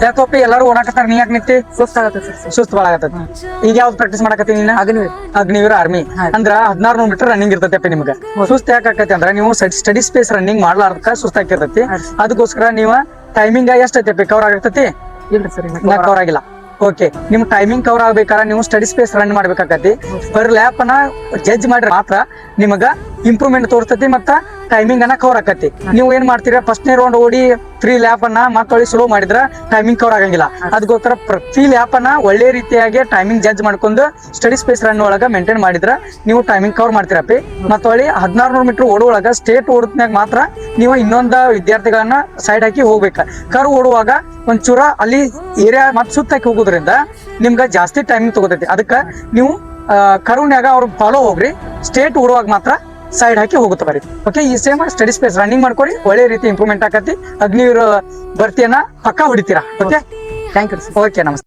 ಯಾಕೋಪಿ ಎಲ್ಲಾರು ಓಡಾಕತ್ತಾರ ನೀ ಯಾಕೆ ನಿಂತಿ ಸುಸ್ತಾಗತ್ತೆ ಸರ್. ಸುಸ್ತು ಭಾಳ ಆಗತ್ತ ಈಗ ಯಾವ್ದು ಪ್ರಾಕ್ಟೀಸ್ ಮಾಡಕತ್ತಿ ನೀನ ಅಗ್ನಿವೀರ್. ಅಗ್ನಿವೀರ ಆರ್ಮಿ ಅಂದ್ರ 1600 ಮೀಟರ್ ರನ್ನಿಂಗ್ ಇರ್ತೈತಿ ನಿಮ್ಗೆ ಸುಸ್ತು ಯಾಕೆ ಆಕತಿ ಅಂದ್ರ ನೀವು ಸ್ಟಡಿ ಸ್ಪೇಸ್ ರನ್ನಿಂಗ್ ಮಾಡ್ಲಾರ್ದಕ್ಕ ಸುಸ್ತಾಕಿರ್ತೈತಿ ಅದಕ್ಕೋಸ್ಕರ ನೀವು ಟೈಮಿಂಗ್ ಎಷ್ಟೈತಿ ಕವರ್ ಆಗಿರ್ತೈತಿ ಇಲ್ರಿ ಸರ್ ಕವರ್ ಆಗಿಲ್ಲ ಓಕೆ ನಿಮ್ ಟೈಮಿಂಗ್ ಕವರ್ ಆಗ್ಬೇಕಾರ ನೀವು ಸ್ಟಡಿ ಸ್ಪೇಸ್ ರನ್ ಮಾಡ್ಬೇಕಾಕತಿ ಪರ್ ಲ್ಯಾಪ್ ಅನ್ನ ಜಡ್ಜ್ ಮಾಡ್ರಿ ಮಾತ್ರ ನಿಮಗ ಇಂಪ್ರೂವ್ಮೆಂಟ್ ತೋರ್ತತಿ ಮತ್ತ ಟೈಮಿಂಗ್ ಅನ್ನ ಕವರ್ ಆಕತಿ ನೀವು ಏನ್ ಮಾಡ್ತೀರಾ ಫಸ್ಟ್ ರೌಂಡ್ ಓಡಿ 3 ಲ್ಯಾಪ್ ಅನ್ನ ಮತ್ತೊಳಿ ಸ್ಲೋ ಮಾಡಿದ್ರ ಟೈಮಿಂಗ್ ಕವರ್ ಆಗಂಗಿಲ್ಲ ಅದಕ್ಕೋಸ್ಕರ ಪ್ರತಿ ಲ್ಯಾಪ್ ಅನ್ನ ಒಳ್ಳೆ ರೀತಿಯಾಗಿ ಟೈಮಿಂಗ್ ಜಡ್ಜ್ ಮಾಡ್ಕೊಂಡು ಸ್ಟಡಿ ಸ್ಪೇಸ್ ರನ್ ಒಳಗ ಮೇಂಟೈನ್ ಮಾಡಿದ್ರ ನೀವು ಟೈಮಿಂಗ್ ಕವರ್ ಮಾಡ್ತೀರಪ್ಪಿ ಮತ್ತೊಳಿ 1600 ಮೀಟರ್ ಓಡುವಾಗ ಸ್ಟೇಟ್ ಓಡತ್ನಾಗ ಮಾತ್ರ ನೀವು ಇನ್ನೊಂದ ವಿದ್ಯಾರ್ಥಿಗಳನ್ನ ಸೈಡ್ ಹಾಕಿ ಹೋಗ್ಬೇಕ ಕರು ಓಡುವಾಗ ಒಂಚೂರ ಅಲ್ಲಿ ಏರಿಯಾ ಮತ್ ಸುತ್ತಾಕಿ ಹೋಗೋದ್ರಿಂದ ನಿಮ್ಗ ಜಾಸ್ತಿ ಟೈಮಿಂಗ್ ತಗೋತೈತಿ ಅದಕ್ಕ ನೀವು ಕರುನ್ಯಾಗ ಅವ್ರ ಫಾಲೋ ಹೋಗ್ರಿ ಸ್ಟೇಟ್ ಓಡುವಾಗ ಮಾತ್ರ ಸೈಡ್ ಹಾಕಿ ಹೋಗುತ್ತೆ ಬರೀ ಓಕೆ ಈ ಸೇಮ್ ಸ್ಟಡಿ ಸ್ಪೇಸ್ ರನ್ನಿಂಗ್ ಮಾಡ್ಕೊಡಿ ಒಳ್ಳೆ ರೀತಿ ಇಂಪ್ರೂವ್ಮೆಂಟ್ ಆಕತಿ ಅಗ್ನಿವೀರ ಭರ್ತಿಯನ್ನ ಪಕ್ಕಾ ಹೊಡಿತೀರಾ ಓಕೆ ಥ್ಯಾಂಕ್ ಯು. ಓಕೆ ನಮಸ್ತೆ.